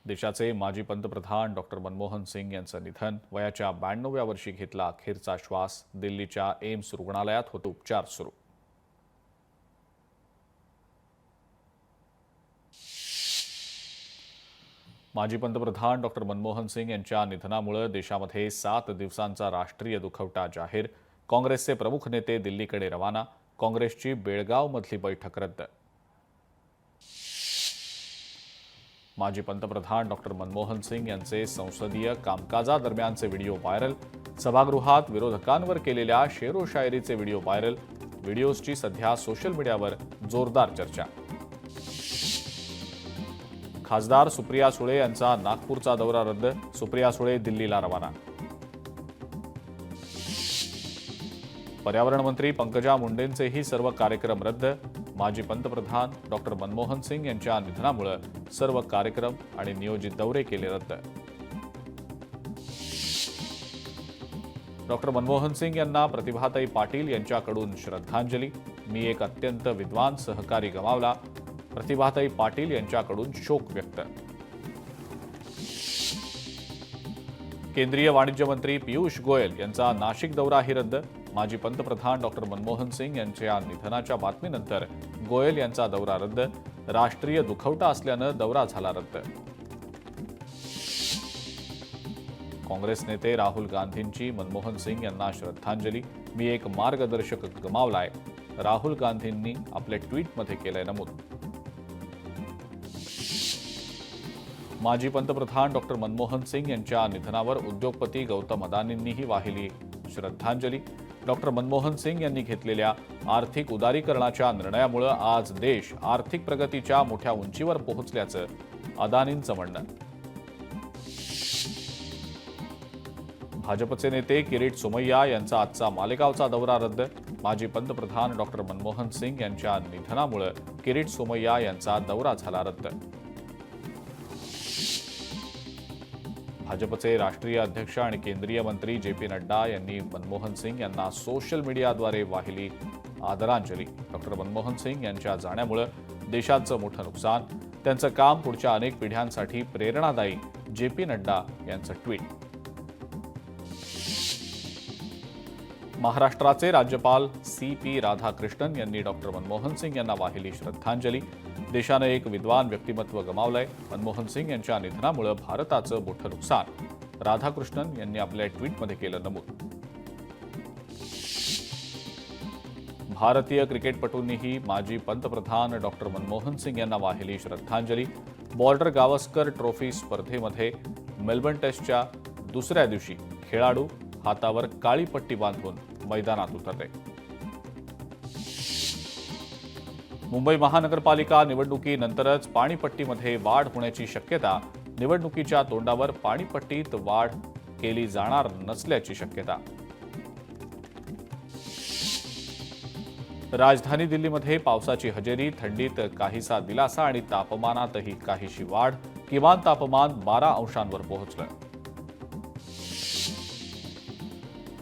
देशाचे माजी पंतप्रधान डॉक्टर मनमोहन सिंग यांचं निधन. वयाच्या 92व्या वर्षी घेतला अखेरचा श्वास. दिल्लीच्या एम्स रुग्णालयात होते उपचार सुरू. माजी पंतप्रधान डॉक्टर मनमोहन सिंग यांच्या निधनामुळे देशामध्ये 7 दिवसांचा राष्ट्रीय दुखवटा जाहीर. काँग्रेसचे प्रमुख नेते दिल्लीकडे रवाना. काँग्रेसची बेळगावमधली बैठक रद्द. माजी पंतप्रधान डॉक्टर मनमोहन सिंग यांचे संसदीय कामकाजादरम्यानचे व्हिडिओ व्हायरल. सभागृहात विरोधकांवर केलेल्या शेरोशायरीचे व्हिडिओ व्हायरल. व्हिडिओजची सध्या सोशल मीडियावर जोरदार चर्चा. खासदार सुप्रिया सुळे यांचा नागपूरचा दौरा रद्द. सुप्रिया सुळे दिल्लीला रवाना. पर्यावरण मंत्री पंकजा मुंडेंचेही सर्व कार्यक्रम रद्द. माजी पंतप्रधान डॉक्टर मनमोहन सिंग यांच्या निधनामुळे सर्व कार्यक्रम आणि नियोजित दौरे केले रद्द. डॉक्टर मनमोहन सिंग यांना प्रतिभाताई पाटील यांच्याकडून श्रद्धांजली. मी एक अत्यंत विद्वान सहकारी गमावला. प्रतिभाताई पाटील यांच्याकडून शोक व्यक्त. केंद्रीय वाणिज्य मंत्री पियुष गोयल यांचा नाशिक दौराही रद्द. माजी पंतप्रधान डॉक्टर मनमोहन सिंग यांच्या निधनाच्या बातमीनंतर गोयल यांचा दौरा रद्द. राष्ट्रीय दुखवटा असल्यानं दौरा झाला रद्द. काँग्रेस नेते राहुल गांधींची मनमोहन सिंग यांना श्रद्धांजली. मी एक मार्गदर्शक गमावलाय. राहुल गांधींनी आपल्या ट्विटमध्ये केलंय नमूद. माजी पंतप्रधान डॉक्टर मनमोहन सिंग यांच्या निधनावर उद्योगपती गौतम अदानींनीही वाहिली श्रद्धांजली. डॉक्टर मनमोहन सिंग यांनी घेतलेल्या आर्थिक उदारीकरणाच्या निर्णयामुळे आज देश आर्थिक प्रगतीच्या मोठ्या उंचीवर पोहोचल्याचं अदानींचं म्हणणं. भाजपचे नेते किरीट सोमय्या यांचा आजचा मालेगावचा दौरा रद्द. माजी पंतप्रधान डॉक्टर मनमोहन सिंग यांच्या निधनामुळे किरीट सोमय्या यांचा दौरा झाला रद्द. भाजपचे राष्ट्रीय अध्यक्ष आणि केंद्रीय मंत्री जे.पी. नड्डा यांनी मनमोहन सिंग यांना सोशल मीडियाद्वारे वाहिली आदरांजली. डॉक्टर मनमोहन सिंग यांच्या जाण्यामुळे देशाचं मोठं नुकसान. त्यांचं काम पुढच्या अनेक पिढ्यांसाठी प्रेरणादायी. जे.पी. नड्डा यांचं ट्विट. महाराष्ट्राचे राज्यपाल सी.पी. राधाकृष्णन यांनी डॉक्टर मनमोहन सिंग यांना वाहिली श्रद्धांजली. देशानं एक विद्वान व्यक्तिमत्व गमावलंय. मनमोहन सिंग यांच्या निधनामुळे भारताचं मोठं नुकसान. राधाकृष्णन यांनी आपल्या ट्विटमध्ये केलं नमूद. भारतीय क्रिकेटपटूंनीही माजी पंतप्रधान डॉक्टर मनमोहन सिंग यांना वाहिली श्रद्धांजली. बॉर्डर गावस्कर ट्रॉफी स्पर्धेमध्ये मेलबर्न टेस्टच्या दुसऱ्या दिवशी खेळाडू हातावर काळी पट्टी बांधून मैदानात उतरले. मुंबई महानगरपालिका निवडणुकीनंतरच पाणीपट्टीमध्ये वाढ होण्याची शक्यता. निवडणुकीच्या तोंडावर पाणीपट्टीत वाढ केली जाणार नसल्याची शक्यता. राजधानी दिल्लीमध्ये पावसाची हजेरी. थंडीत काहीसा दिलासा आणि तापमानातही काहीशी वाढ. किमान तापमान 12 अंशांवर पोहोचलं.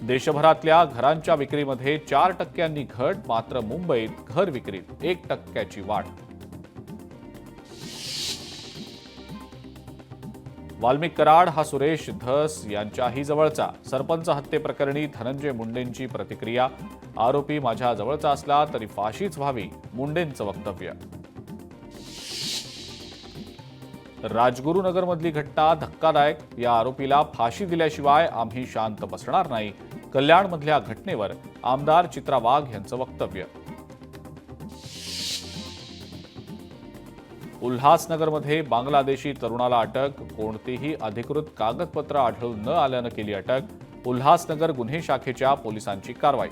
देशभरातल्या घरांच्या विक्रीमध्ये 4% घट. मात्र मुंबईत घर विक्रीत 1% वाढ. वाल्मिक कराड हा सुरेश धस यांच्याही जवळचा. सरपंच हत्येप्रकरणी धनंजय मुंडेंची प्रतिक्रिया. आरोपी माझ्या जवळचा असला तरी फाशीच व्हावी. मुंडेंचं वक्तव्य. राजगुरुनगरमधली घटना धक्कादायक. या आरोपीला फाशी दिल्याशिवाय आम्ही शांत बसणार नाही. कल्याणमधल्या घटनेवर आमदार चित्रा वाघ यांचं वक्तव्य. उल्हासनगरमध्ये बांगलादेशी तरुणाला अटक. कोणतीही अधिकृत कागदपत्र आढळून न आल्यानं केली अटक. उल्हासनगर गुन्हे शाखेच्या पोलिसांची कारवाई.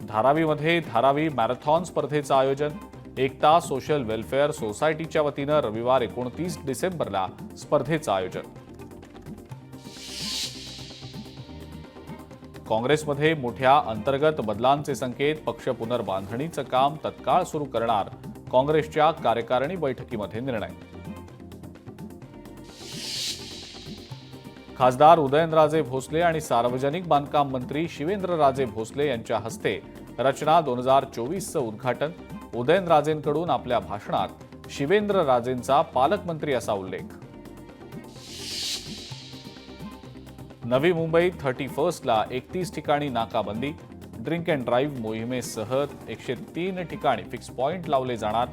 धारावीमध्ये धारावी मॅरेथॉन स्पर्धेचं आयोजन. एकता सोशल वेलफेअर सोसायटीच्या वतीनं रविवार 29 डिसेंबरला स्पर्धेचं आयोजन. काँग्रेसमध्ये मोठ्या अंतर्गत बदलांचे संकेत. पक्ष पुनर्बांधणीचं काम तत्काळ सुरू करणार. काँग्रेसच्या कार्यकारिणी बैठकीमध्ये निर्णय. खासदार उदयनराजे भोसले आणि सार्वजनिक बांधकाम मंत्री शिवेंद्रराजे भोसले यांच्या हस्ते रचना 2024चं उद्घाटन. उदयनराजेंकडून आपल्या भाषणात शिवेंद्रराजेंचा पालकमंत्री असा उल्लेख. नवी मुंबईत 31ला 31 ठिकाणी नाकाबंदी. ड्रिंक अँड ड्राईव्ह मोहिमेसह 103 ठिकाणी फिक्स पॉइंट लावले जाणार.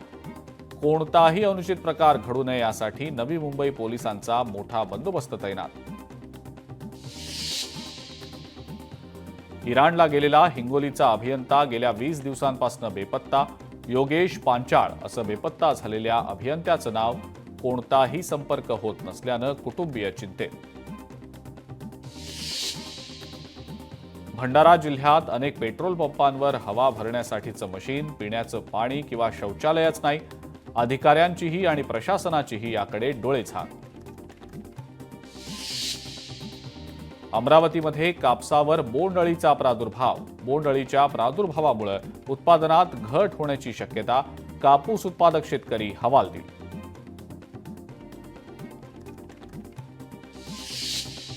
कोणताही अनुचित प्रकार घडू नये यासाठी नवी मुंबई पोलिसांचा मोठा बंदोबस्त तैनात. इराणला गेलेला हिंगोलीचा अभियंता गेल्या 20 दिवसांपासून बेपत्ता. योगेश पांचाळ असं बेपत्ता झालेल्या अभियंत्याचं नाव. कोणताही संपर्क होत नसल्यानं कुटुंबीय चिंतेत. भंडारा जिल्ह्यात अनेक पेट्रोल पंपांवर हवा भरण्यासाठीचं मशीन, पिण्याचं पाणी किंवा शौचालयच नाही. अधिकाऱ्यांचीही आणि प्रशासनाचीही याकडे डोळेझाक. अमरावतीमध्ये कापसावर बोंडअळीचा प्रादुर्भाव. बोंडअळीच्या प्रादुर्भावामुळे उत्पादनात घट होण्याची शक्यता. कापूस उत्पादक शेतकरी हवालदिल.